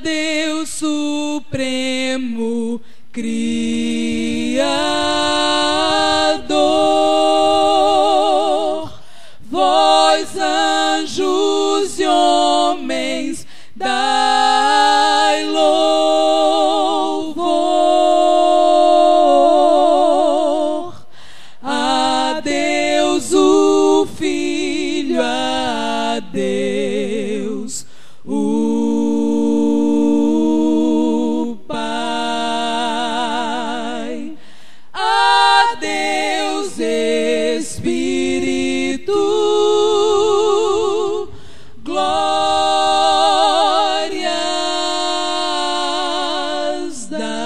Deus Supremo, Criador, vós anjos e homens, dai louvor a Deus o Filho, a Deus o Pai, a Deus Espírito, glórias dai.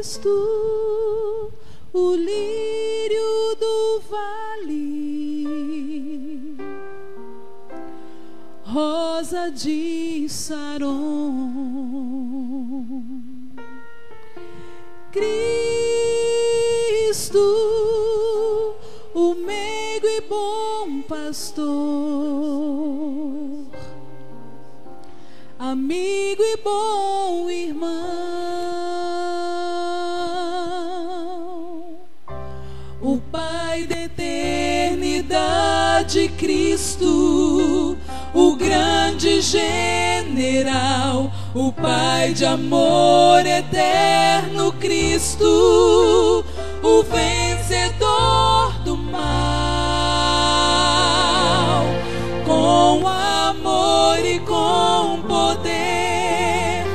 Cristo, o lírio do vale, rosa de Saron. Cristo, o meigo e bom pastor, amigo e bom irmão, o Pai da eternidade, Cristo, o grande general, o Pai de amor eterno, Cristo, o vencedor do mal, com amor e com poder,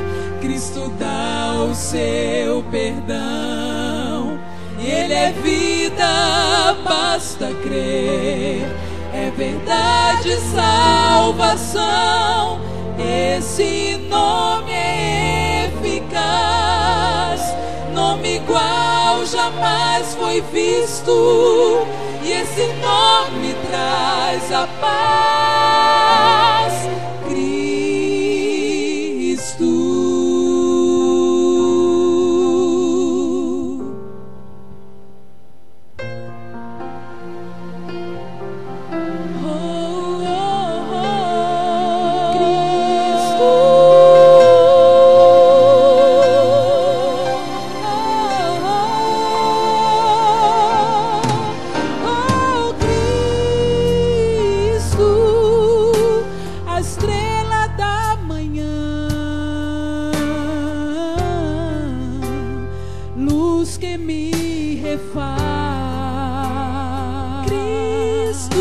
Cristo dá o seu perdão. Ele é vida, basta crer, é verdade, salvação. Esse nome é eficaz, nome igual jamais foi visto, e esse nome traz a paz. Cristo. Que me refaz, Cristo,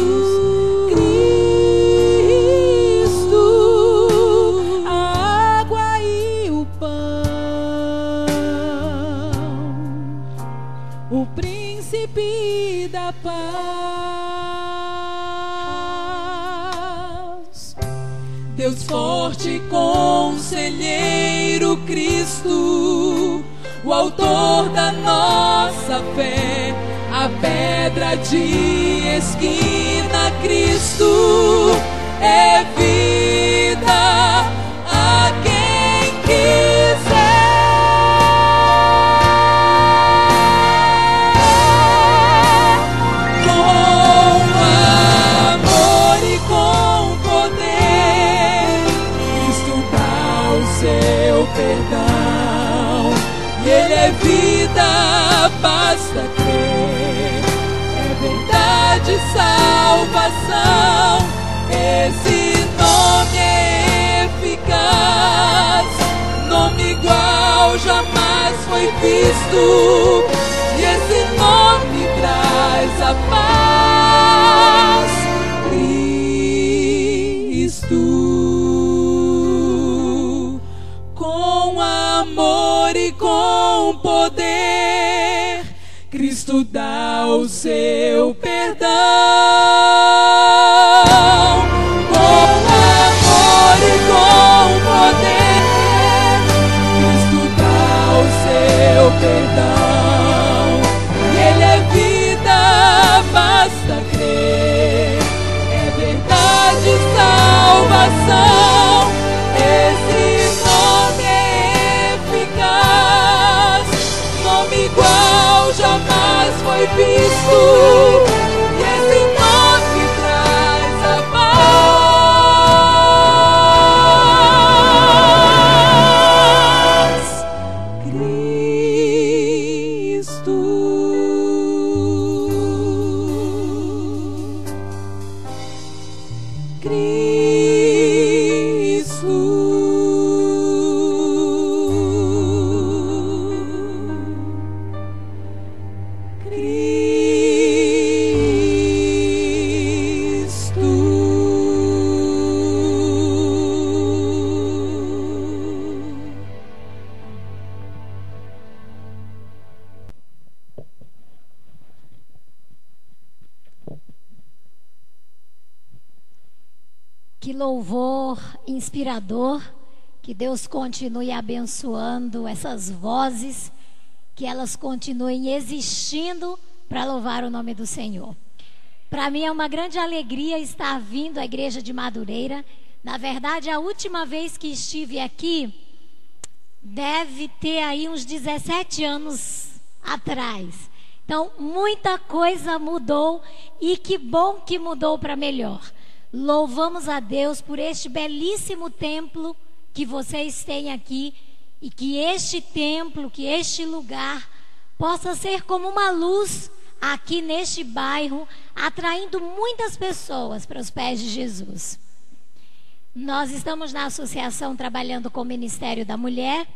Cristo, a água e o pão, o príncipe da paz, Deus forte, conselheiro, Cristo, o autor da nossa fé, a pedra de esquina, Cristo, é vida a quem quiser. Com amor e com poder, Cristo dá o seu perdão. Ele é vida, basta crer, é verdade, salvação. Esse nome é eficaz, nome igual jamais foi visto, e esse nome traz a paz. Cristo. com poder, Cristo dá o seu perdão. Com amor e com poder, Cristo dá o seu perdão. E Ele é vida, basta crer. É verdade, salvação. Esse nome é eficaz, nome igual jamais foi visto. E esse nome traz a paz. Cristo. Que louvor inspirador, que Deus continue abençoando essas vozes, que elas continuem existindo para louvar o nome do Senhor. Para mim é uma grande alegria estar vindo à igreja de Madureira. Na verdade, a última vez que estive aqui deve ter aí uns 17 anos atrás. Então, muita coisa mudou e que bom que mudou para melhor. Louvamos a Deus por este belíssimo templo que vocês têm aqui e que este templo, que este lugar possa ser como uma luz aqui neste bairro, atraindo muitas pessoas para os pés de Jesus. Nós estamos na associação trabalhando com o Ministério da Mulher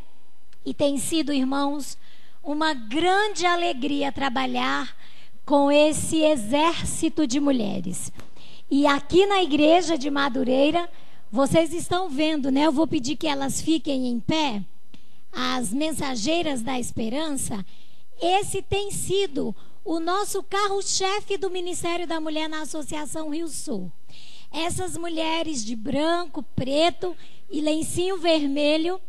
e tem sido, irmãos, uma grande alegria trabalhar com esse exército de mulheres. E aqui na igreja de Madureira, vocês estão vendo, né? Eu vou pedir que elas fiquem em pé, as mensageiras da esperança. Esse tem sido o nosso carro-chefe do Ministério da Mulher na Associação Rio Sul. Essas mulheres de branco, preto e lencinho vermelho,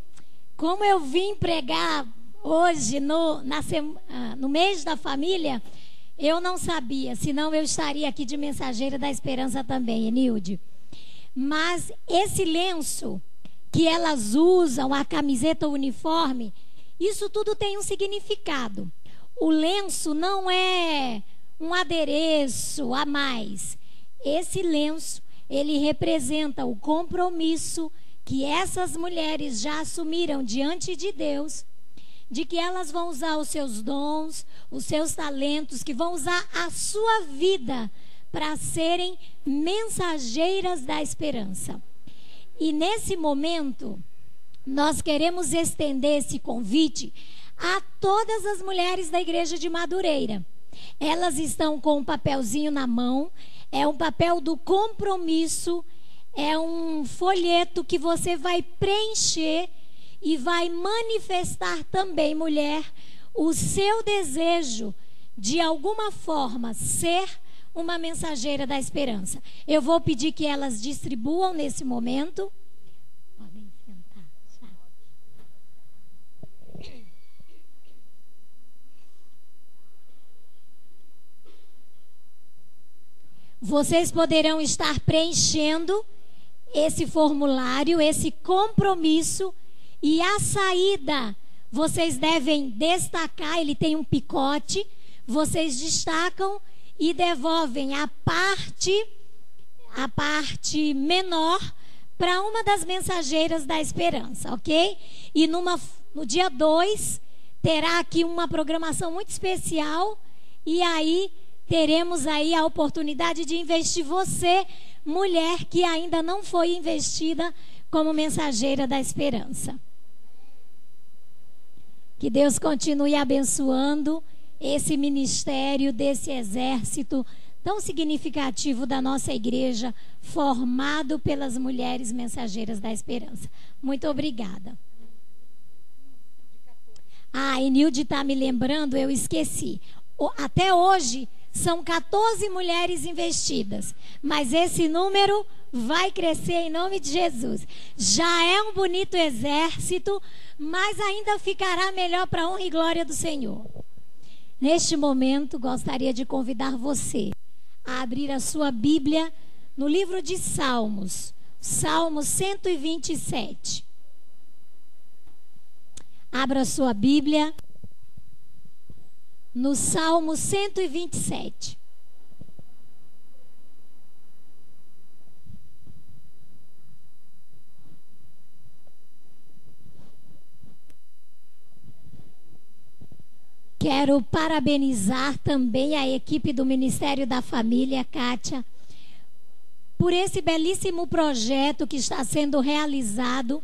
como eu vim pregar hoje no mês da família, eu não sabia, senão eu estaria aqui de mensageira da esperança também, Enilde. Mas esse lenço que elas usam, a camiseta, o uniforme, isso tudo tem um significado. O lenço não é um adereço a mais. Esse lenço, ele representa o compromisso que essas mulheres já assumiram diante de Deus, de que elas vão usar os seus dons, os seus talentos, que vão usar a sua vida para serem mensageiras da esperança. E nesse momento, nós queremos estender esse convite a todas as mulheres da igreja de Madureira. Elas estão com um papelzinho na mão, é um papel do compromisso, é um folheto que você vai preencher e vai manifestar também, mulher, o seu desejo de alguma forma ser uma mensageira da esperança. Eu vou pedir que elas distribuam nesse momento. Podem sentar. Vocês poderão estar preenchendo esse formulário, esse compromisso. E a saída, vocês devem destacar, ele tem um picote, vocês destacam e devolvem a parte menor para uma das mensageiras da esperança, ok? E no dia 2, terá aqui uma programação muito especial e aí teremos aí a oportunidade de investir você, mulher que ainda não foi investida como mensageira da esperança. Que Deus continue abençoando esse ministério desse exército tão significativo da nossa igreja, formado pelas mulheres mensageiras da esperança. Muito obrigada. A Enilde está me lembrando, eu esqueci. Até hoje são 14 mulheres investidas, mas esse número vai crescer em nome de Jesus. Já é um bonito exército, mas ainda ficará melhor para a honra e glória do Senhor. Neste momento, gostaria de convidar você a abrir a sua Bíblia no livro de Salmos, Salmo 127. Abra a sua Bíblia no Salmo 127. Quero parabenizar também a equipe do Ministério da Família, Kátia, por esse belíssimo projeto que está sendo realizado.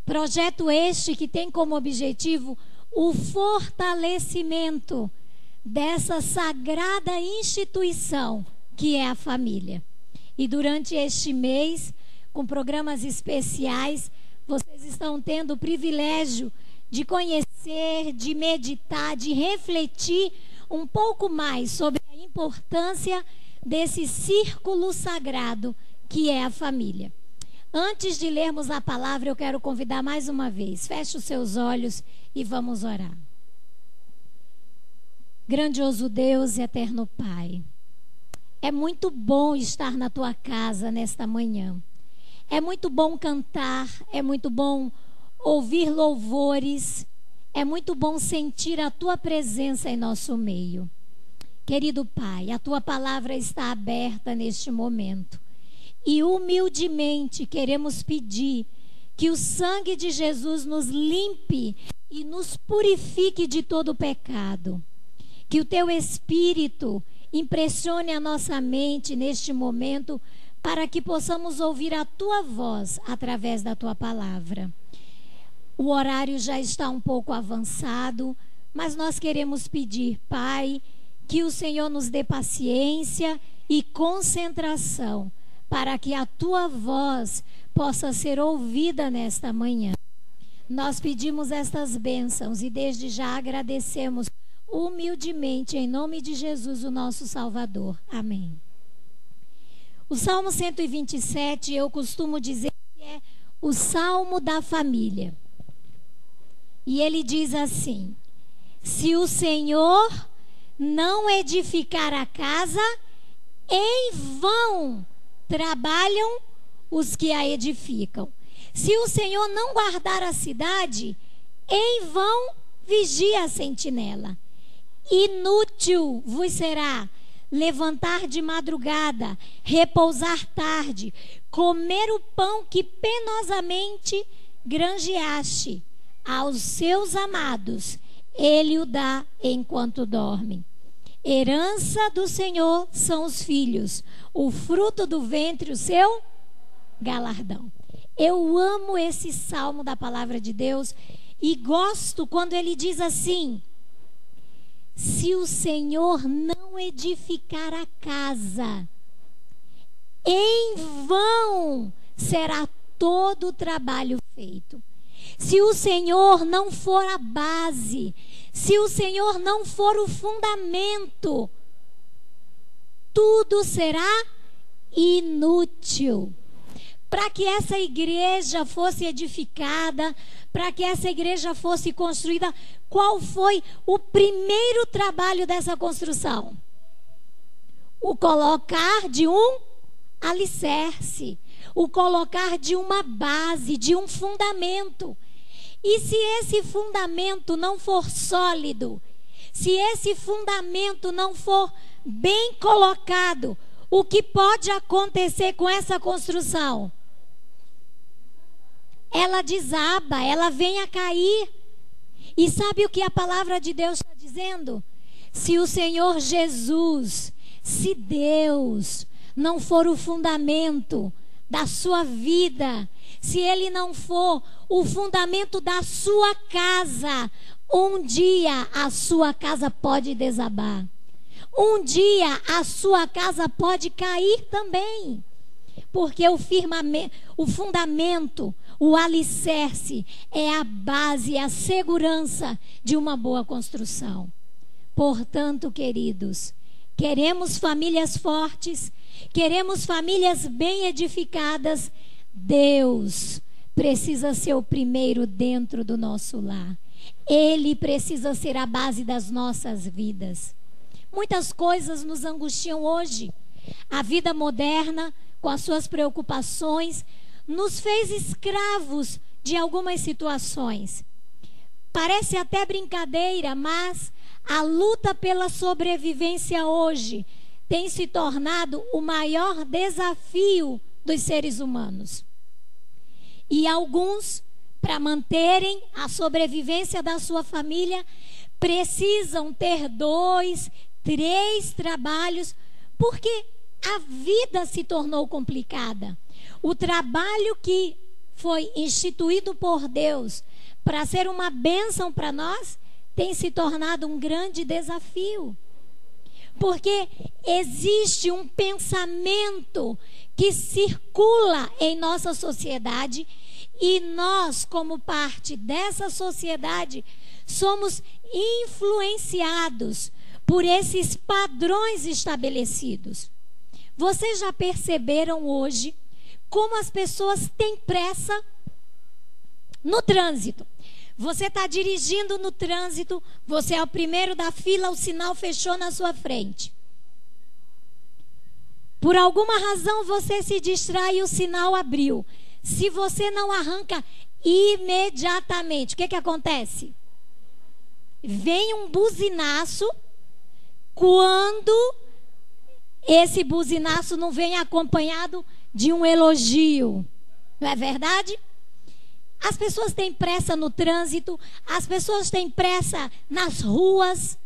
Projeto este que tem como objetivo o fortalecimento dessa sagrada instituição que é a família. E durante este mês, com programas especiais, vocês estão tendo o privilégio de conhecer, de meditar, de refletir um pouco mais sobre a importância desse círculo sagrado que é a família. Antes de lermos a palavra, eu quero convidar mais uma vez. Feche os seus olhos e vamos orar. Grandioso Deus e eterno Pai, é muito bom estar na tua casa nesta manhã. É muito bom cantar, é muito bom ouvir louvores, é muito bom sentir a tua presença em nosso meio. Querido Pai, a tua palavra está aberta neste momento. E humildemente queremos pedir que o sangue de Jesus nos limpe e nos purifique de todo pecado. Que o teu Espírito impressione a nossa mente neste momento para que possamos ouvir a tua voz através da tua palavra. O horário já está um pouco avançado, mas nós queremos pedir, Pai, que o Senhor nos dê paciência e concentração para que a tua voz possa ser ouvida nesta manhã. Nós pedimos estas bênçãos e desde já agradecemos humildemente em nome de Jesus, o nosso Salvador. Amém. O Salmo 127, eu costumo dizer que é o Salmo da família. E ele diz assim: se o Senhor não edificar a casa, em vão trabalham os que a edificam. Se o Senhor não guardar a cidade, em vão vigia a sentinela. Inútil vos será levantar de madrugada, repousar tarde, comer o pão que penosamente granjeaste. Aos seus amados ele o dá enquanto dormem. Herança do Senhor são os filhos, o fruto do ventre, o seu galardão. Eu amo esse salmo da palavra de Deus e gosto quando ele diz assim: se o Senhor não edificar a casa, em vão será todo o trabalho feito. Se o Senhor não for a base, se o Senhor não for o fundamento, tudo será inútil. Para que essa igreja fosse edificada, para que essa igreja fosse construída, qual foi o primeiro trabalho dessa construção? O colocar de um alicerce, o colocar de uma base, de um fundamento. E se esse fundamento não for sólido, se esse fundamento não for bem colocado, o que pode acontecer com essa construção? Ela desaba, ela vem a cair. E sabe o que a palavra de Deus está dizendo? Se o Senhor Jesus, se Deus não for o fundamento da sua vida, se Ele não for o fundamento da sua casa, um dia a sua casa pode desabar. Um dia a sua casa pode cair também. Porque o firmamento, o fundamento, o alicerce, é a base, é a segurança de uma boa construção. Portanto, queridos, queremos famílias fortes, queremos famílias bem edificadas. Deus precisa ser o primeiro dentro do nosso lar. Ele precisa ser a base das nossas vidas. Muitas coisas nos angustiam hoje. A vida moderna, com as suas preocupações, nos fez escravos de algumas situações. Parece até brincadeira, mas a luta pela sobrevivência hoje tem se tornado o maior desafio dos seres humanos. E alguns, para manterem a sobrevivência da sua família, precisam ter 2, 3 trabalhos, porque a vida se tornou complicada. O trabalho que foi instituído por Deus para ser uma bênção para nós tem se tornado um grande desafio. Porque existe um pensamento que circula em nossa sociedade e nós, como parte dessa sociedade, somos influenciados por esses padrões estabelecidos. Vocês já perceberam hoje como as pessoas têm pressa no trânsito? Você está dirigindo no trânsito, você é o primeiro da fila, o sinal fechou na sua frente. Por alguma razão você se distrai e o sinal abriu. Se você não arranca imediatamente, o que acontece? Vem um buzinaço. Quando esse buzinaço não vem acompanhado de um elogio, não é verdade? As pessoas têm pressa no trânsito, as pessoas têm pressa nas ruas.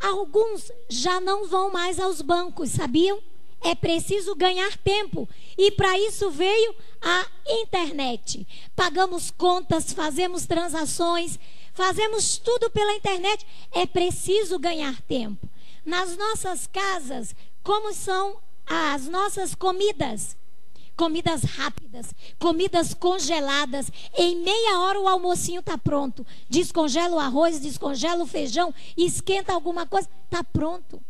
Alguns já não vão mais aos bancos, sabiam? É preciso ganhar tempo. E para isso veio a internet. Pagamos contas, fazemos transações, fazemos tudo pela internet. É preciso ganhar tempo. Nas nossas casas, como são as nossas comidas? Comidas rápidas, comidas congeladas. Em meia hora o almocinho está pronto. Descongela o arroz, descongela o feijão, esquenta alguma coisa, está pronto.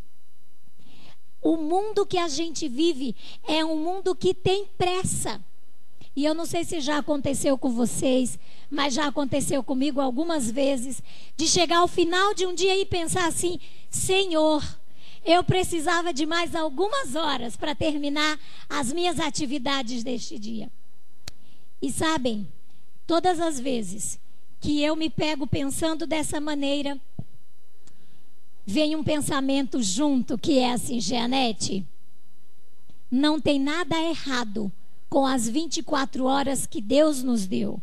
O mundo que a gente vive é um mundo que tem pressa. E eu não sei se já aconteceu com vocês, mas já aconteceu comigo algumas vezes, de chegar ao final de um dia e pensar assim: Senhor, eu precisava de mais algumas horas para terminar as minhas atividades deste dia. E sabem, todas as vezes que eu me pego pensando dessa maneira, vem um pensamento junto que é assim: Jeanette, não tem nada errado com as 24 horas que Deus nos deu.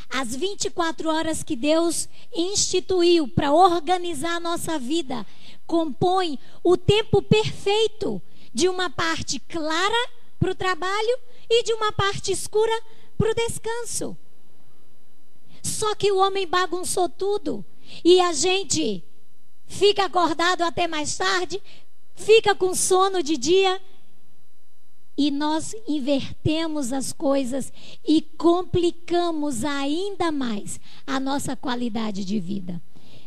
As 24 horas que Deus instituiu para organizar a nossa vida compõem o tempo perfeito de uma parte clara para o trabalho e de uma parte escura para o descanso. Só que o homem bagunçou tudo e a gente fica acordado até mais tarde, fica com sono de dia. E nós invertemos as coisas e complicamos ainda mais a nossa qualidade de vida.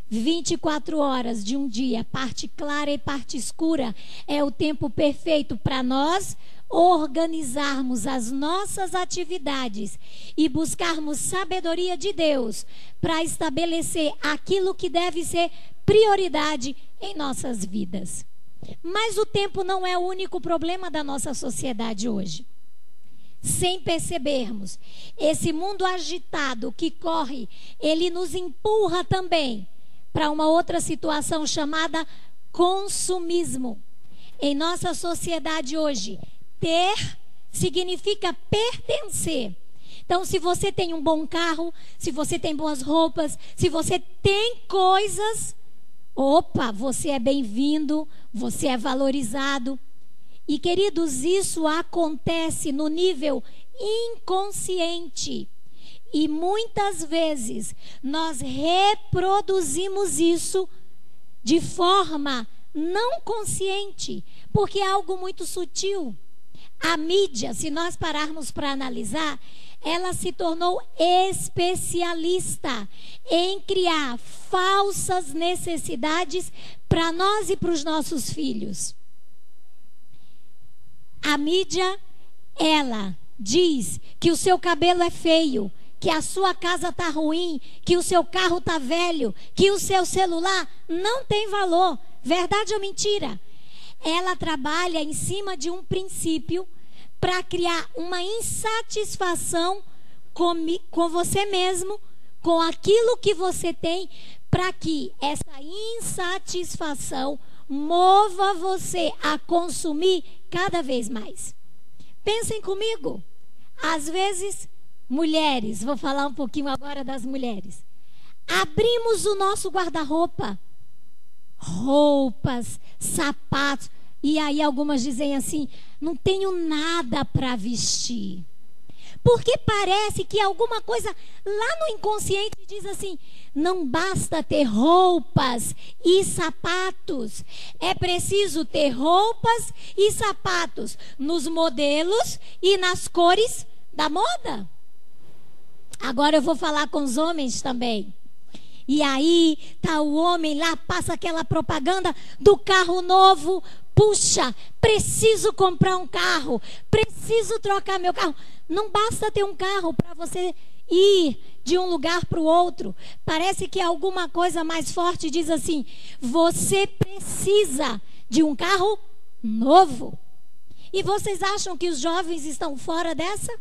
24 horas de um dia, parte clara e parte escura, é o tempo perfeito para nós organizarmos as nossas atividades e buscarmos sabedoria de Deus para estabelecer aquilo que deve ser prioridade em nossas vidas. Mas o tempo não é o único problema da nossa sociedade hoje. Sem percebermos, esse mundo agitado que corre, ele nos empurra também para uma outra situação chamada consumismo. Em nossa sociedade hoje, ter significa pertencer. Então, se você tem um bom carro, se você tem boas roupas, se você tem coisas, opa, você é bem-vindo, você é valorizado. E, queridos, isso acontece no nível inconsciente. E muitas vezes nós reproduzimos isso de forma não consciente, porque é algo muito sutil. A mídia, se nós pararmos para analisar, ela se tornou especialista em criar falsas necessidades para nós e para os nossos filhos. A mídia, ela diz que o seu cabelo é feio, que a sua casa está ruim, que o seu carro está velho, que o seu celular não tem valor. Verdade ou mentira? Ela trabalha em cima de um princípio para criar uma insatisfação com você mesmo, com aquilo que você tem, para que essa insatisfação mova você a consumir cada vez mais. Pensem comigo. Às vezes, mulheres, vou falar um pouquinho agora das mulheres. Abrimos o nosso guarda-roupa, roupas, sapatos, e aí algumas dizem assim: não tenho nada para vestir. Porque parece que alguma coisa lá no inconsciente diz assim: não basta ter roupas e sapatos. É preciso ter roupas e sapatos nos modelos e nas cores da moda. Agora eu vou falar com os homens também. E aí tá o homem lá, passa aquela propaganda do carro novo. Puxa, preciso comprar um carro, preciso trocar meu carro. Não basta ter um carro para você ir de um lugar para o outro. Parece que alguma coisa mais forte diz assim: você precisa de um carro novo. E vocês acham que os jovens estão fora dessa?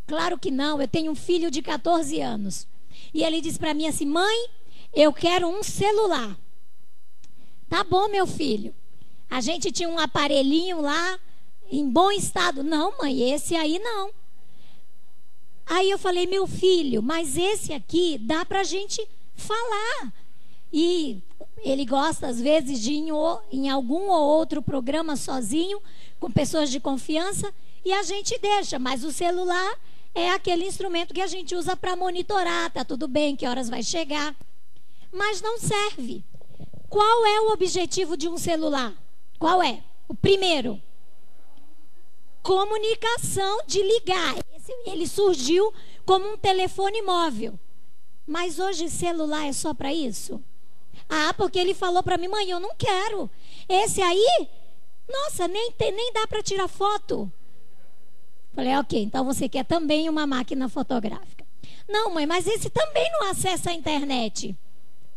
Claro que não. Eu tenho um filho de 14 anos. E ele diz para mim assim: mãe, eu quero um celular. Tá bom, meu filho. A gente tinha um aparelhinho lá, em bom estado. Não, mãe, esse aí não. Aí eu falei: meu filho, mas esse aqui dá pra gente falar. E ele gosta, às vezes, de ir em algum ou outro programa sozinho, com pessoas de confiança, e a gente deixa. Mas o celular é aquele instrumento que a gente usa para monitorar. Tá tudo bem, que horas vai chegar. Mas não serve. Qual é o objetivo de um celular? Qual é? O primeiro: comunicação, de ligar. Ele surgiu como um telefone móvel. Mas hoje celular é só para isso? Ah, porque ele falou para mim: mãe, eu não quero. Esse aí, nossa, nem dá para tirar foto. Falei: ok, então você quer também uma máquina fotográfica. Não, mãe, mas esse também não acessa a internet.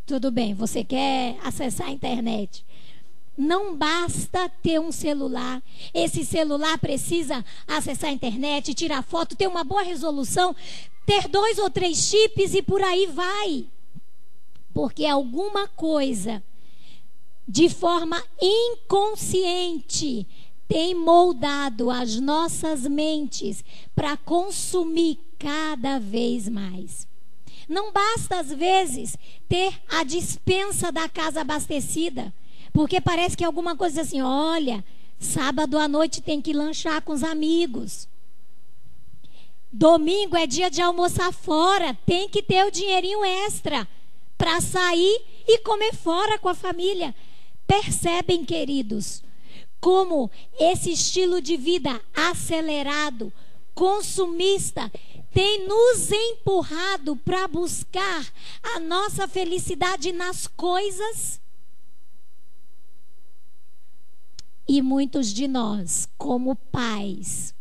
Tudo bem, você quer acessar a internet. Não basta ter um celular. Esse celular precisa acessar a internet, tirar foto, ter uma boa resolução, ter 2 ou 3 chips e por aí vai. Porque alguma coisa, de forma inconsciente, tem moldado as nossas mentes para consumir cada vez mais. Não basta, às vezes, ter a despensa da casa abastecida. Porque parece que é alguma coisa assim: olha, sábado à noite tem que lanchar com os amigos. Domingo é dia de almoçar fora, tem que ter o dinheirinho extra para sair e comer fora com a família. Percebem, queridos, como esse estilo de vida acelerado, consumista, tem nos empurrado para buscar a nossa felicidade nas coisas? E muitos de nós, como pais,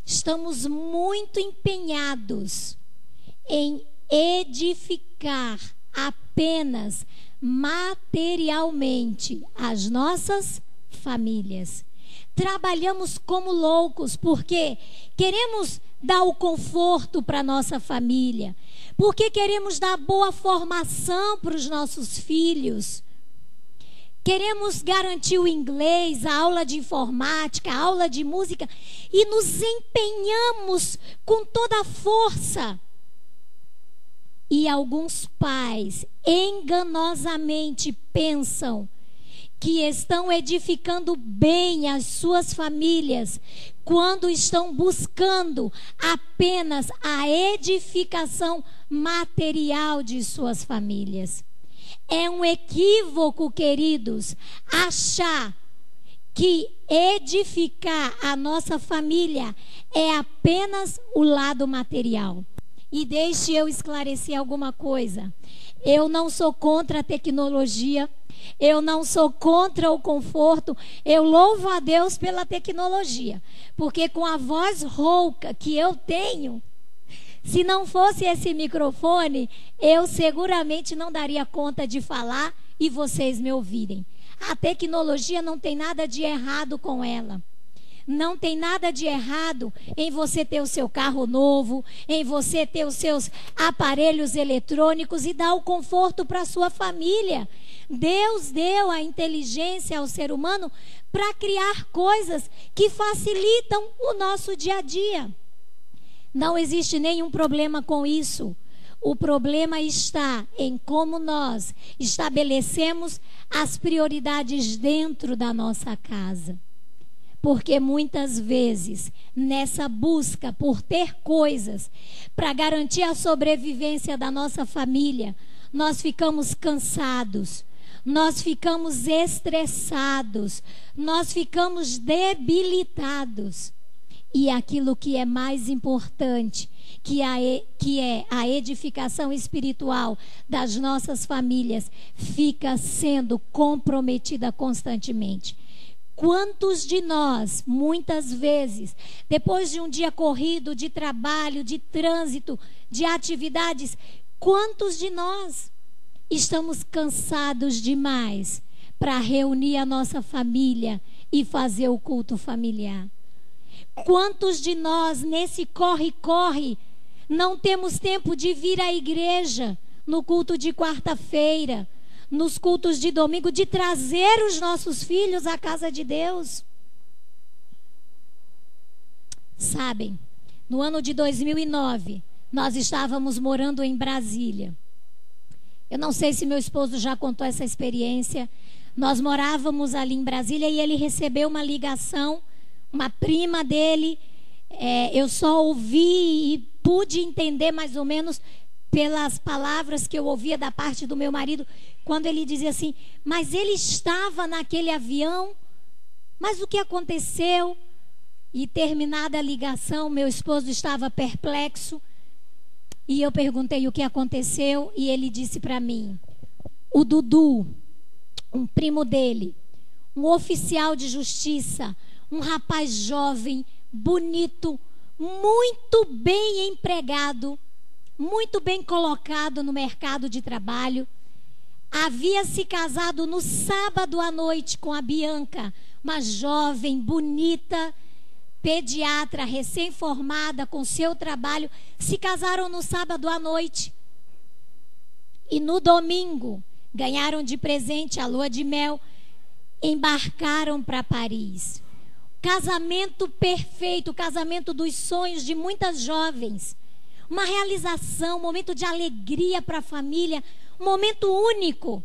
estamos muito empenhados em edificar apenas materialmente as nossas famílias. Trabalhamos como loucos porque queremos dar o conforto para a nossa família, porque queremos dar boa formação para os nossos filhos. Queremos garantir o inglês, a aula de informática, a aula de música, e nos empenhamos com toda a força. E alguns pais enganosamente pensam que estão edificando bem as suas famílias quando estão buscando apenas a edificação material de suas famílias. É um equívoco, queridos, achar que edificar a nossa família é apenas o lado material. E deixe eu esclarecer alguma coisa. Eu não sou contra a tecnologia, eu não sou contra o conforto, eu louvo a Deus pela tecnologia, porque com a voz rouca que eu tenho, se não fosse esse microfone, eu seguramente não daria conta de falar e vocês me ouvirem. A tecnologia não tem nada de errado com ela. Não tem nada de errado em você ter o seu carro novo, em você ter os seus aparelhos eletrônicos e dar o conforto para a sua família. Deus deu a inteligência ao ser humano para criar coisas que facilitam o nosso dia a dia. Não existe nenhum problema com isso. O problema está em como nós estabelecemos as prioridades dentro da nossa casa. Porque muitas vezes, nessa busca por ter coisas para garantir a sobrevivência da nossa família, nós ficamos cansados, nós ficamos estressados, nós ficamos debilitados. E aquilo que é mais importante, que é a edificação espiritual das nossas famílias, fica sendo comprometida constantemente. Quantos de nós, muitas vezes, depois de um dia corrido, de trabalho, de trânsito, de atividades, quantos de nós estamos cansados demais para reunir a nossa família e fazer o culto familiar? Quantos de nós, nesse corre-corre, não temos tempo de vir à igreja no culto de quarta-feira, nos cultos de domingo, de trazer os nossos filhos à casa de Deus? Sabem, no ano de 2009, nós estávamos morando em Brasília. Eu não sei se meu esposo já contou essa experiência. Nós morávamos ali em Brasília e ele recebeu uma ligação, uma prima dele. Eu só ouvi e pude entender mais ou menos pelas palavras que eu ouvia da parte do meu marido, quando ele dizia assim: mas ele estava naquele avião, mas o que aconteceu? E terminada a ligação, meu esposo estava perplexo, e eu perguntei o que aconteceu, e ele disse para mim: o Dudu, um primo dele, um oficial de justiça, um rapaz jovem, bonito, muito bem empregado, muito bem colocado no mercado de trabalho, havia se casado no sábado à noite com a Bianca, uma jovem, bonita, pediatra, recém-formada, com seu trabalho. Se casaram no sábado à noite. E no domingo, ganharam de presente a lua de mel, embarcaram para Paris. Casamento perfeito, casamento dos sonhos de muitas jovens. Uma realização, um momento de alegria para a família, um momento único.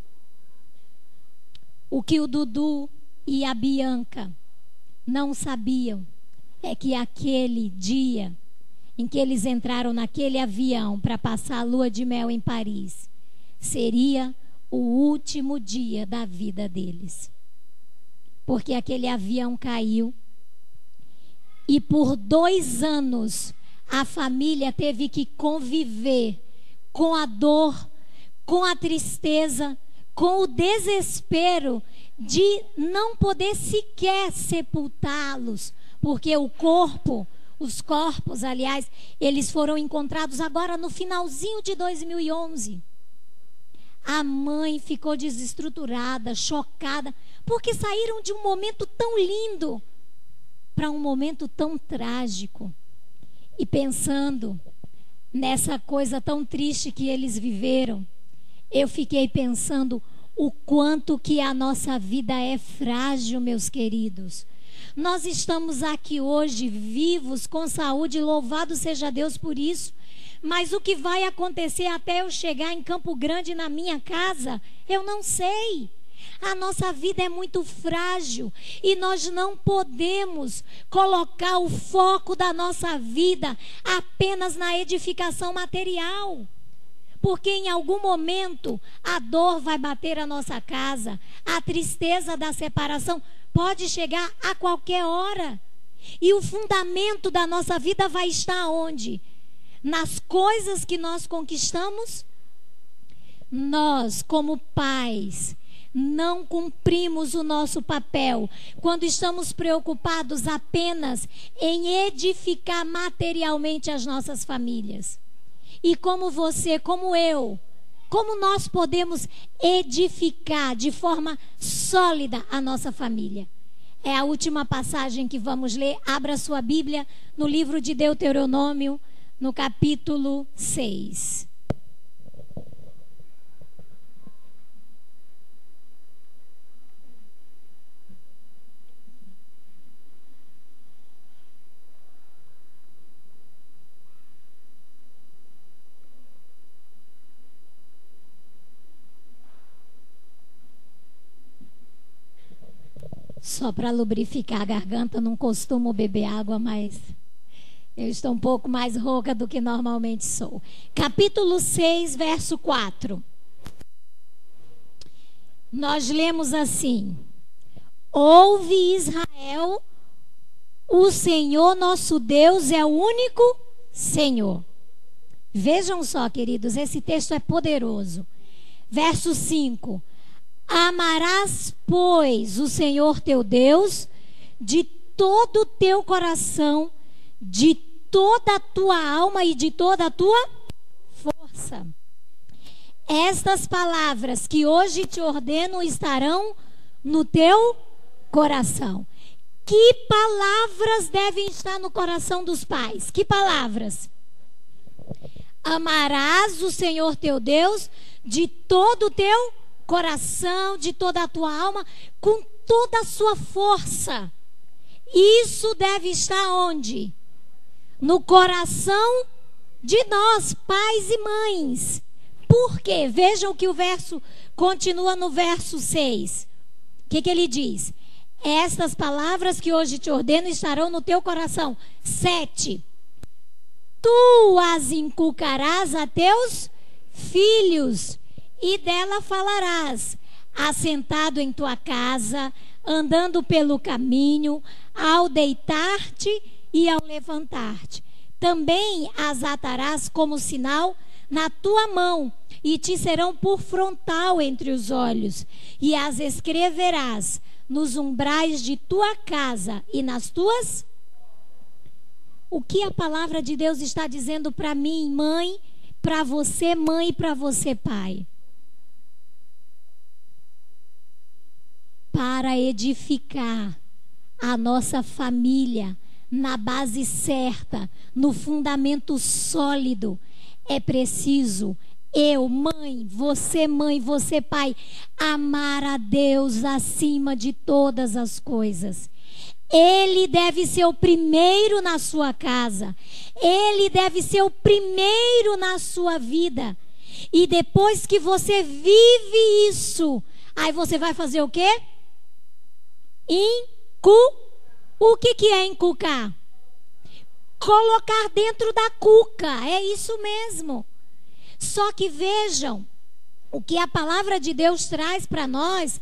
O que o Dudu e a Bianca não sabiam é que aquele dia em que eles entraram naquele avião para passar a lua de mel em Paris seria o último dia da vida deles. Porque aquele avião caiu e por 2 anos a família teve que conviver com a dor, com a tristeza, com o desespero de não poder sequer sepultá-los, porque os corpos, aliás, eles foram encontrados agora no finalzinho de 2011. A mãe ficou desestruturada, chocada, porque saíram de um momento tão lindo para um momento tão trágico. E pensando nessa coisa tão triste que eles viveram, eu fiquei pensando o quanto que a nossa vida é frágil, meus queridos. Nós estamos aqui hoje vivos, com saúde, louvado seja Deus por isso. Mas o que vai acontecer até eu chegar em Campo Grande, na minha casa, eu não sei. A nossa vida é muito frágil e nós não podemos colocar o foco da nossa vida apenas na edificação material. porque em algum momento a dor vai bater a nossa casa, a tristeza da separação pode chegar a qualquer hora. E o fundamento da nossa vida vai estar onde? Nas coisas que nós conquistamos? Nós, como pais, não cumprimos o nosso papel quando estamos preocupados apenas em edificar materialmente as nossas famílias. E como você, como eu, como nós podemos edificar de forma sólida a nossa família? É a última passagem que vamos ler. Abra sua Bíblia no livro de Deuteronômio, no capítulo 6. Só para lubrificar a garganta, não costumo beber água, mas eu estou um pouco mais rouca do que normalmente sou. Capítulo 6, verso 4. Nós lemos assim: Ouve, Israel, o Senhor nosso Deus é o único Senhor. Vejam só, queridos, esse texto é poderoso. Verso 5. Amarás, pois, o Senhor teu Deus de todo o teu coração, de toda a tua alma e de toda a tua força. Estas palavras que hoje te ordeno estarão no teu coração. Que palavras devem estar no coração dos pais? Que palavras? Amarás o Senhor teu Deus de todo o teu coração, de toda a tua alma, com toda a sua força. Isso deve estar onde? No coração de nós, pais e mães. Por quê? Vejam que o verso continua no verso 6. O que ele diz? Estas palavras que hoje te ordeno estarão no teu coração. 7. Tu as inculcarás a teus filhos, e dela falarás, assentado em tua casa, andando pelo caminho, ao deitar-te e ao levantar-te. Também as atarás como sinal na tua mão, e te serão por frontal entre os olhos, e as escreverás nos umbrais de tua casa e nas tuas... O que a palavra de Deus está dizendo para mim, mãe, para você, mãe, e para você, pai? Para edificar a nossa família na base certa, no fundamento sólido, é preciso eu, mãe, você, pai, amar a Deus acima de todas as coisas. Ele deve ser o primeiro na sua casa. Ele deve ser o primeiro na sua vida. E depois que você vive isso, aí você vai fazer o quê? O que é inculcar? Colocar dentro da cuca. É isso mesmo. Só que vejam, o que a palavra de Deus traz para nós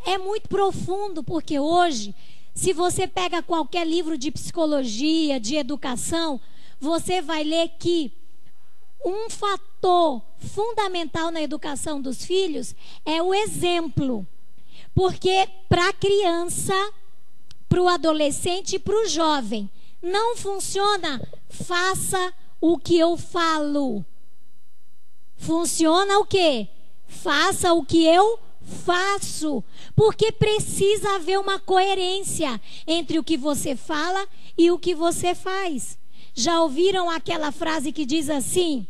é muito profundo, porque hoje, se você pega qualquer livro de psicologia, de educação, você vai ler que um fator fundamental na educação dos filhos é o exemplo. Porque para a criança, para o adolescente e para o jovem, não funciona faça o que eu falo. Funciona o quê? Faça o que eu faço. Porque precisa haver uma coerência entre o que você fala e o que você faz. Já ouviram aquela frase que diz assim?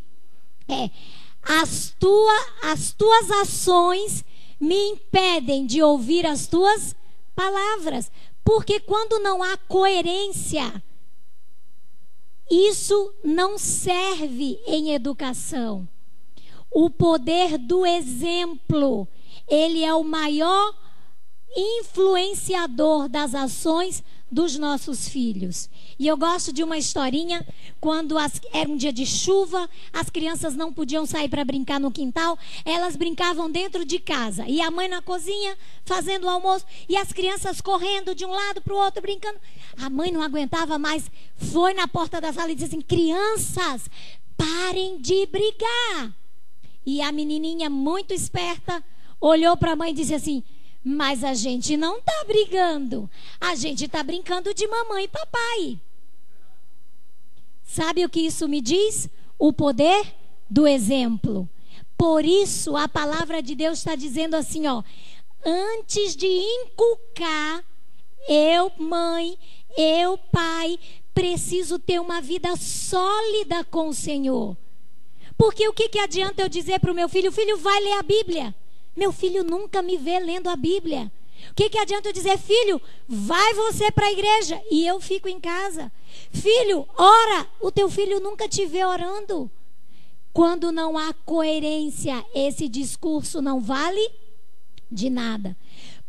As tuas ações me impedem de ouvir as tuas palavras. Porque quando não há coerência, isso não serve em educação. O poder do exemplo, ele é o maior influenciador das ações dos nossos filhos. E eu gosto de uma historinha, quando era um dia de chuva, as crianças não podiam sair para brincar no quintal, elas brincavam dentro de casa. E a mãe na cozinha, fazendo o almoço, e as crianças correndo de um lado para o outro, brincando. A mãe não aguentava mais, foi na porta da sala e disse assim: crianças, parem de brigar. E a menininha, muito esperta, olhou para a mãe e disse assim: mas a gente não está brigando, a gente está brincando de mamãe e papai. Sabe o que isso me diz? O poder do exemplo. Por isso a palavra de Deus está dizendo assim, ó: antes de inculcar, eu, mãe, eu, pai, preciso ter uma vida sólida com o Senhor. Porque o que adianta eu dizer para o meu filho: filho, vai ler a Bíblia? Meu filho nunca me vê lendo a Bíblia. O que adianta eu dizer: filho, vai você para a igreja, e eu fico em casa? Filho, ora, o teu filho nunca te vê orando. Quando não há coerência, esse discurso não vale de nada.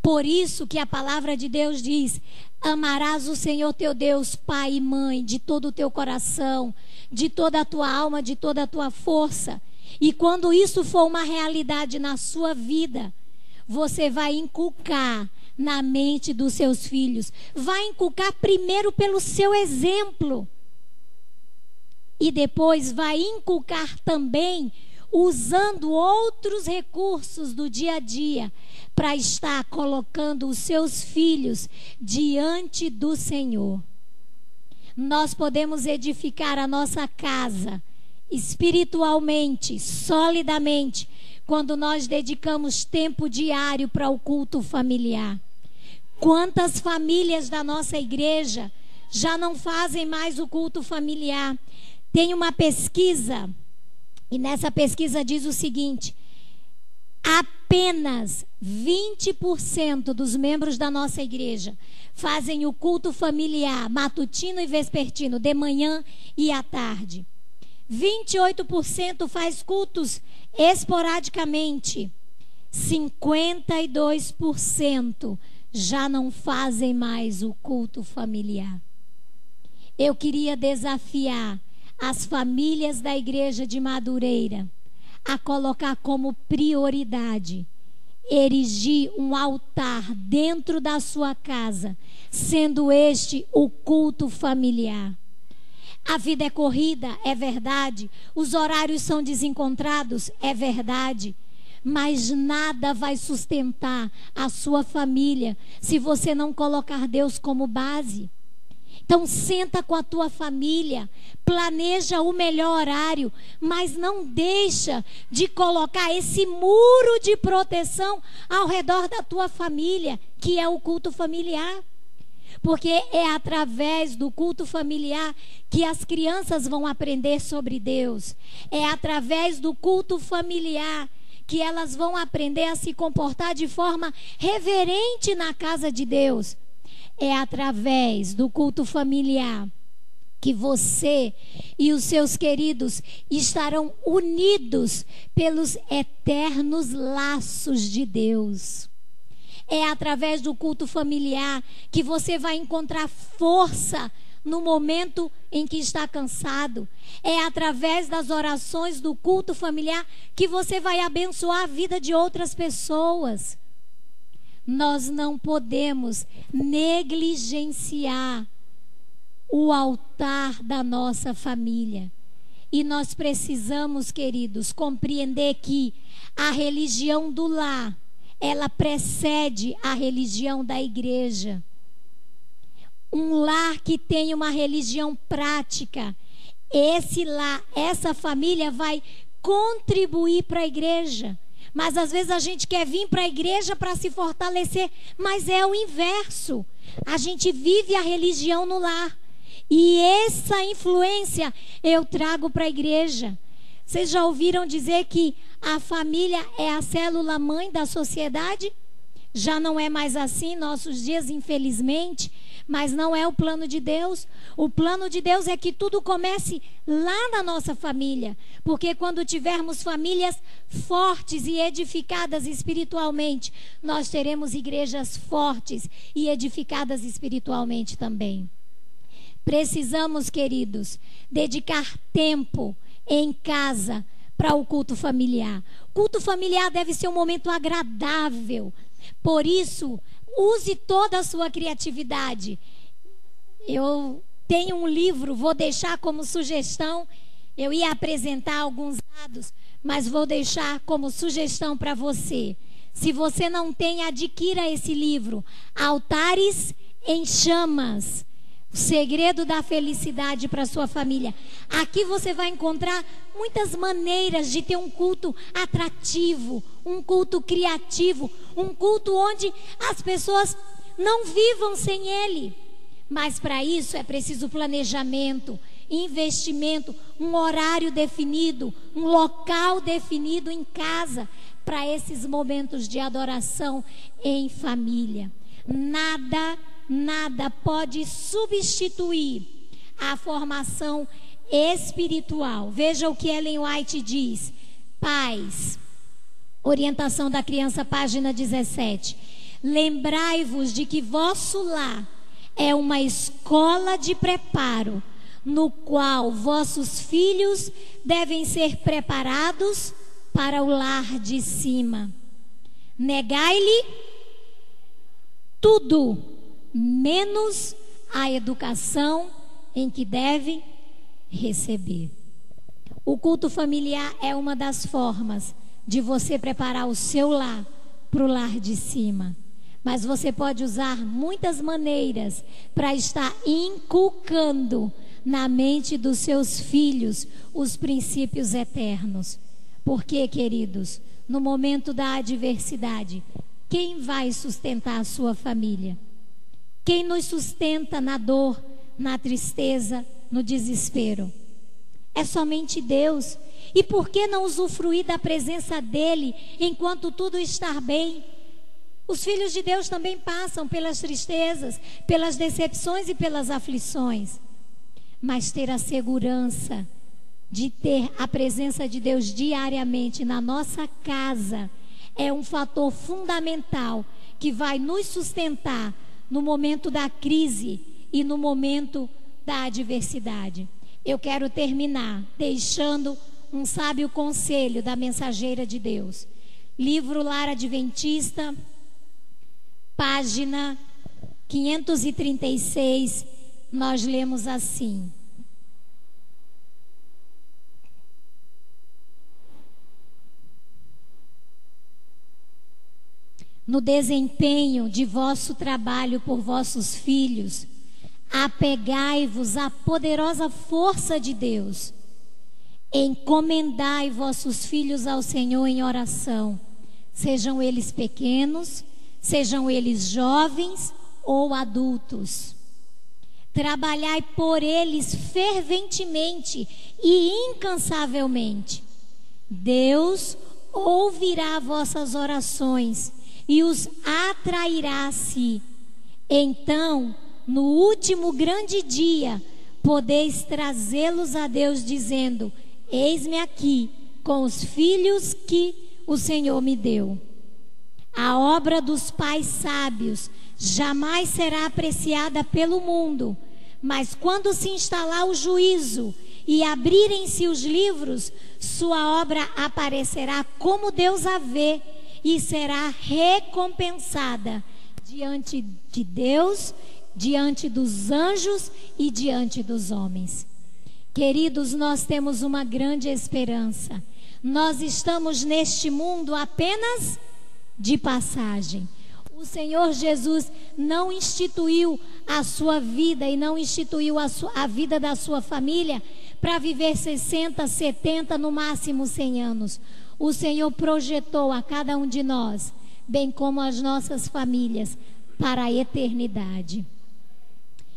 Por isso que a palavra de Deus diz: amarás o Senhor teu Deus, pai e mãe, de todo o teu coração, de toda a tua alma, de toda a tua força. E quando isso for uma realidade na sua vida, você vai inculcar na mente dos seus filhos. Vai inculcar primeiro pelo seu exemplo. E depois vai inculcar também usando outros recursos do dia a dia para estar colocando os seus filhos diante do Senhor. Nós podemos edificar a nossa casa espiritualmente, solidamente, quando nós dedicamos tempo diário para o culto familiar. Quantas famílias da nossa igreja já não fazem mais o culto familiar? Tem uma pesquisa, e nessa pesquisa diz o seguinte: apenas 20% dos membros da nossa igreja fazem o culto familiar matutino e vespertino, de manhã e à tarde. 28% faz cultos esporadicamente. 52% já não fazem mais o culto familiar. Eu queria desafiar as famílias da igreja de Madureira a colocar como prioridade erigir um altar dentro da sua casa, sendo este o culto familiar. A vida é corrida, é verdade. Os horários são desencontrados, é verdade. Mas nada vai sustentar a sua família se você não colocar Deus como base. Então senta com a tua família, planeja o melhor horário, mas não deixa de colocar esse muro de proteção ao redor da tua família, que é o culto familiar. Porque é através do culto familiar que as crianças vão aprender sobre Deus. É através do culto familiar que elas vão aprender a se comportar de forma reverente na casa de Deus. É através do culto familiar que você e os seus queridos estarão unidos pelos eternos laços de Deus. É através do culto familiar que você vai encontrar força no momento em que está cansado. É através das orações do culto familiar que você vai abençoar a vida de outras pessoas. Nós não podemos negligenciar o altar da nossa família. E nós precisamos, queridos, compreender que a religião do lar, ela precede a religião da igreja. Um lar que tem uma religião prática, esse lar, essa família vai contribuir para a igreja. Mas às vezes a gente quer vir para a igreja para se fortalecer, mas é o inverso. A gente vive a religião no lar. E essa influência eu trago para a igreja. Vocês já ouviram dizer que a família é a célula-mãe da sociedade? Já não é mais assim em nossos dias, infelizmente. mas não é o plano de Deus. O plano de Deus é que tudo comece lá na nossa família, porque quando tivermos famílias fortes e edificadas espiritualmente, nós teremos igrejas fortes e edificadas espiritualmente também. Precisamos, queridos, dedicar tempo em casa para o culto familiar. Culto familiar deve ser um momento agradável. Por isso, use toda a sua criatividade. Eu tenho um livro, vou deixar como sugestão. Eu ia apresentar alguns dados, mas vou deixar como sugestão para você. Se você não tem, adquira esse livro. Altares em Chamas. O segredo da felicidade para a sua família. Aqui você vai encontrar muitas maneiras de ter um culto atrativo, um culto criativo, um culto onde as pessoas não vivam sem ele. Mas para isso é preciso planejamento, investimento, um horário definido, um local definido em casa para esses momentos de adoração em família. Nada pode substituir a formação espiritual. Veja o que Ellen White diz. Pais, orientação da criança, página 17. Lembrai-vos de que vosso lar é uma escola de preparo, no qual vossos filhos devem ser preparados para o lar de cima. Negai-lhe tudo, menos a educação em que deve receber. O culto familiar é uma das formas de você preparar o seu lar para o lar de cima. Mas você pode usar muitas maneiras para estar inculcando na mente dos seus filhos os princípios eternos. Porque, queridos, no momento da adversidade, quem vai sustentar a sua família? Quem nos sustenta na dor, na tristeza, no desespero? É somente Deus. E por que não usufruir da presença dele enquanto tudo está bem? Os filhos de Deus também passam pelas tristezas, pelas decepções e pelas aflições. Mas ter a segurança de ter a presença de Deus diariamente na nossa casa é um fator fundamental que vai nos sustentar no momento da crise e no momento da adversidade. Eu quero terminar deixando um sábio conselho da mensageira de Deus. Livro Lar Adventista, página 536, nós lemos assim: no desempenho de vosso trabalho por vossos filhos, apegai-vos à poderosa força de Deus. Encomendai vossos filhos ao Senhor em oração, sejam eles pequenos, sejam eles jovens ou adultos. Trabalhai por eles ferventemente e incansavelmente. Deus ouvirá vossas orações e os atrairá a si. Então, no último grande dia, podeis trazê-los a Deus, dizendo: eis-me aqui com os filhos que o Senhor me deu. A obra dos pais sábios jamais será apreciada pelo mundo, mas quando se instalar o juízo e abrirem-se os livros, sua obra aparecerá como Deus a vê e será recompensada diante de Deus, diante dos anjos e diante dos homens. Queridos, nós temos uma grande esperança. Nós estamos neste mundo apenas de passagem. O Senhor Jesus não instituiu a sua vida e não instituiu a vida da sua família para viver 60, 70, no máximo 100 anos. O Senhor projetou a cada um de nós, bem como as nossas famílias, para a eternidade.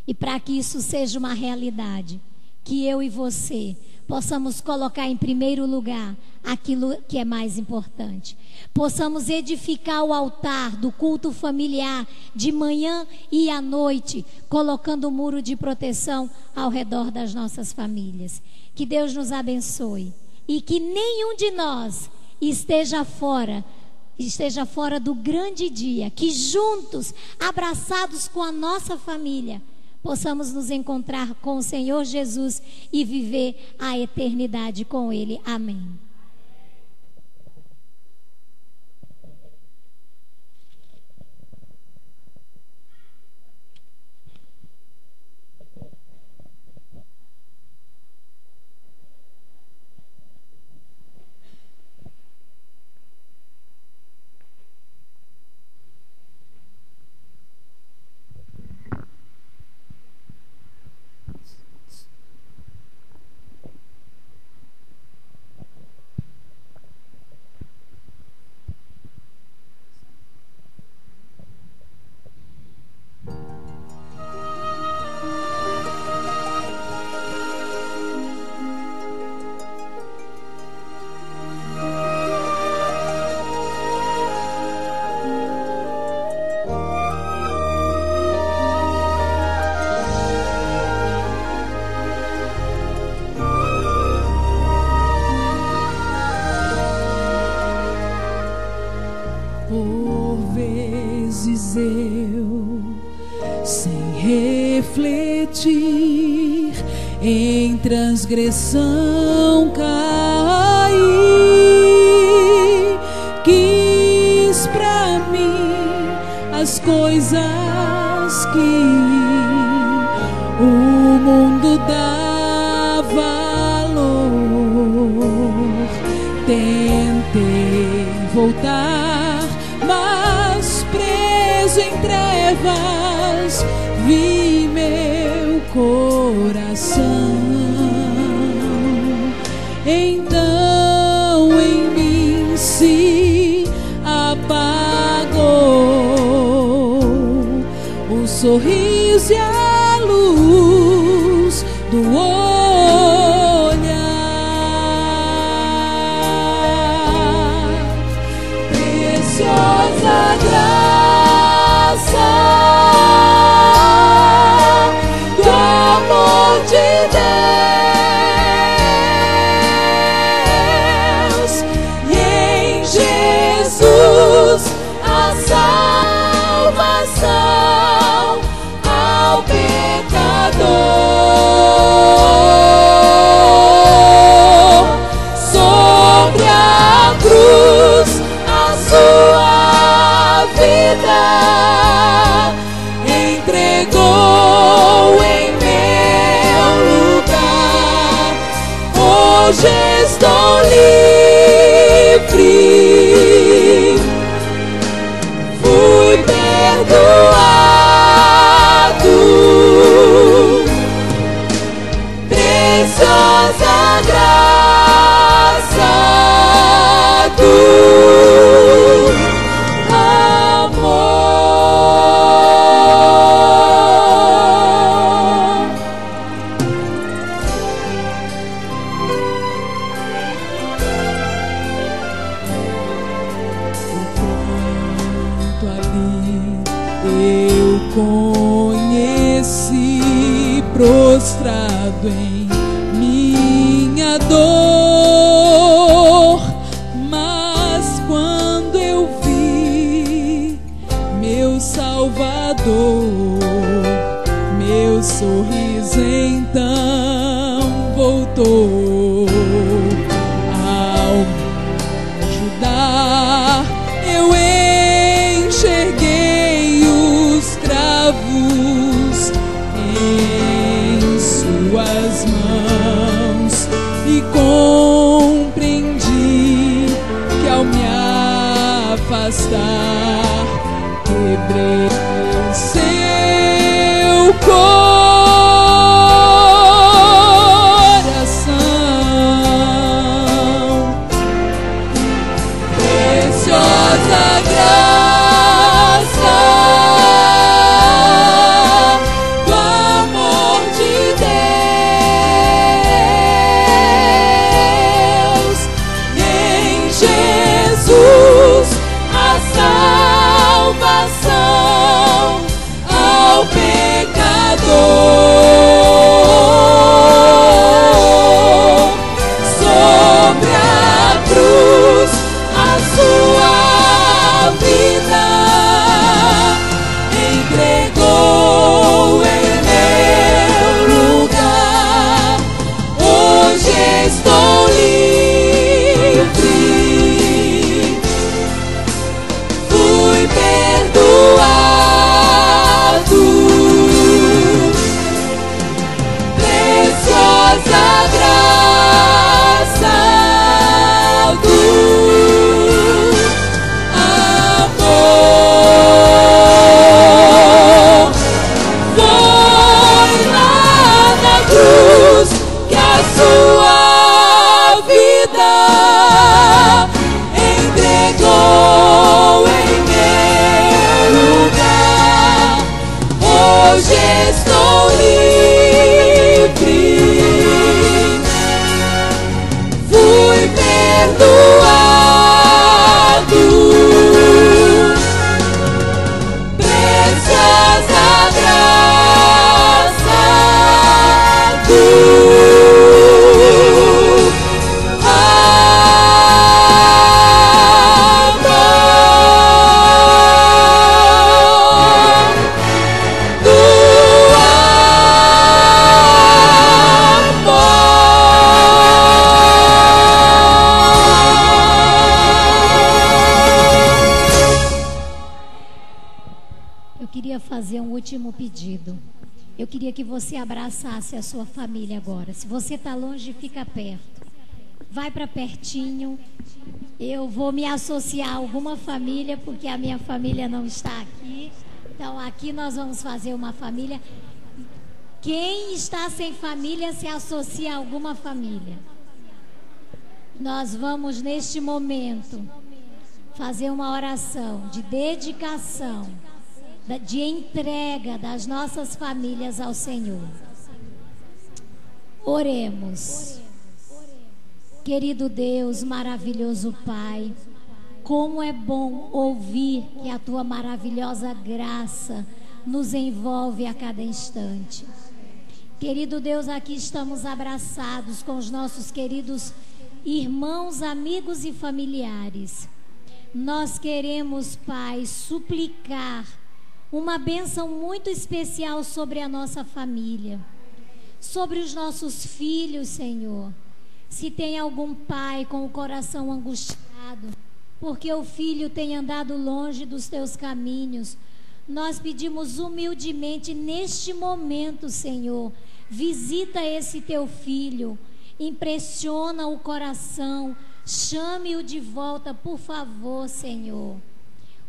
E para que isso seja uma realidade, que eu e você possamos colocar em primeiro lugar aquilo que é mais importante. Possamos edificar o altar do culto familiar de manhã e à noite, colocando um muro de proteção ao redor das nossas famílias. Que Deus nos abençoe e que nenhum de nós esteja fora do grande dia, que juntos, abraçados com a nossa família, possamos nos encontrar com o Senhor Jesus e viver a eternidade com Ele. Amém. Em transgressão caí, quis pra mim as coisas que o mundo dá valor. Tentei voltar, mas preso em trevas vi meu coração. Então em mim se apagou o sorriso e a luz do olhar. Preciosa graça do amor de Deus, e em Jesus a salvação ao pecador. Sobre a cruz a sua vida entregou em meu lugar. Hoje estou livre, fui perdoado. Preciosa graça do amor. Enquanto ali eu conheci, prostrado em minha dor, mas quando eu vi meu Salvador, meu sorriso então voltou. Ao me ajudar, eu enxerguei os cravos em suas mãos e compreendi que ao me afastar quebrei seu coração. Preciosa graça do amor de ao pecador. Sobre a cruz, a sua vida entregou em meu lugar. Hoje estou livre, fui perdoado. Preciosa graça do amor. Foi lá na cruz que a sua vida entregou em meu lugar. Hoje estou livre, fui perdoado. Preciosa graça do Eu queria fazer um último pedido. Eu queria que você abraçasse a sua família agora. Se você está longe, fica perto. Vai para pertinho. Eu vou me associar a alguma família, porque a minha família não está aqui. Então, aqui nós vamos fazer uma família. Quem está sem família se associa a alguma família. Nós vamos, neste momento, fazer uma oração de dedicação, de entrega das nossas famílias ao Senhor. Oremos. Querido Deus, maravilhoso Pai, como é bom ouvir que a Tua maravilhosa graça nos envolve a cada instante. Querido Deus, aqui estamos abraçados com os nossos queridos irmãos, amigos e familiares. Nós queremos, Pai, suplicar uma bênção muito especial sobre a nossa família, sobre os nossos filhos, Senhor. Se tem algum pai com o coração angustiado, porque o filho tem andado longe dos teus caminhos, nós pedimos humildemente neste momento, Senhor, visita esse teu filho, impressiona o coração, chame-o de volta, por favor, Senhor.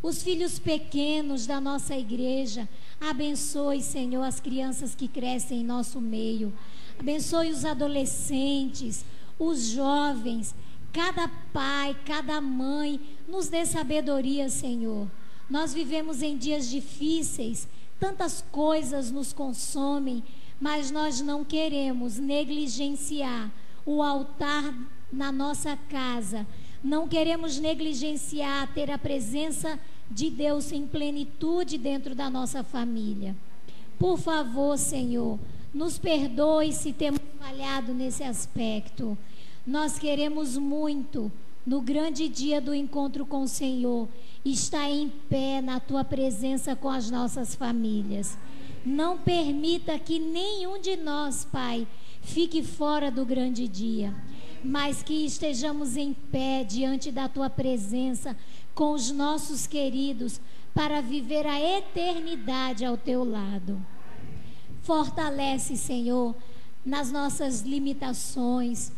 Os filhos pequenos da nossa igreja, abençoe, Senhor, as crianças que crescem em nosso meio. Abençoe os adolescentes, os jovens, cada pai, cada mãe, nos dê sabedoria, Senhor. Nós vivemos em dias difíceis, tantas coisas nos consomem, mas nós não queremos negligenciar o altar na nossa casa. Não queremos negligenciar ter a presença de Deus em plenitude dentro da nossa família. Por favor, Senhor, nos perdoe se temos falhado nesse aspecto. Nós queremos muito, no grande dia do encontro com o Senhor, estar em pé na Tua presença com as nossas famílias. Não permita que nenhum de nós, Pai, fique fora do grande dia, mas que estejamos em pé diante da Tua presença com os nossos queridos para viver a eternidade ao Teu lado. Fortalece, Senhor, nas nossas limitações.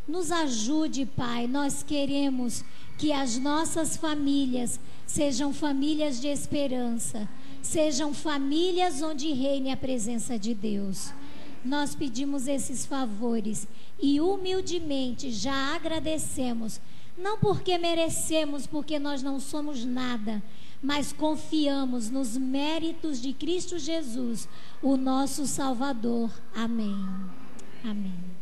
Nos ajude, Pai. Nós queremos que as nossas famílias sejam famílias de esperança, sejam famílias onde reine a presença de Deus. Nós pedimos esses favores e humildemente já agradecemos, não porque merecemos, porque nós não somos nada, mas confiamos nos méritos de Cristo Jesus, o nosso Salvador. Amém. Amém.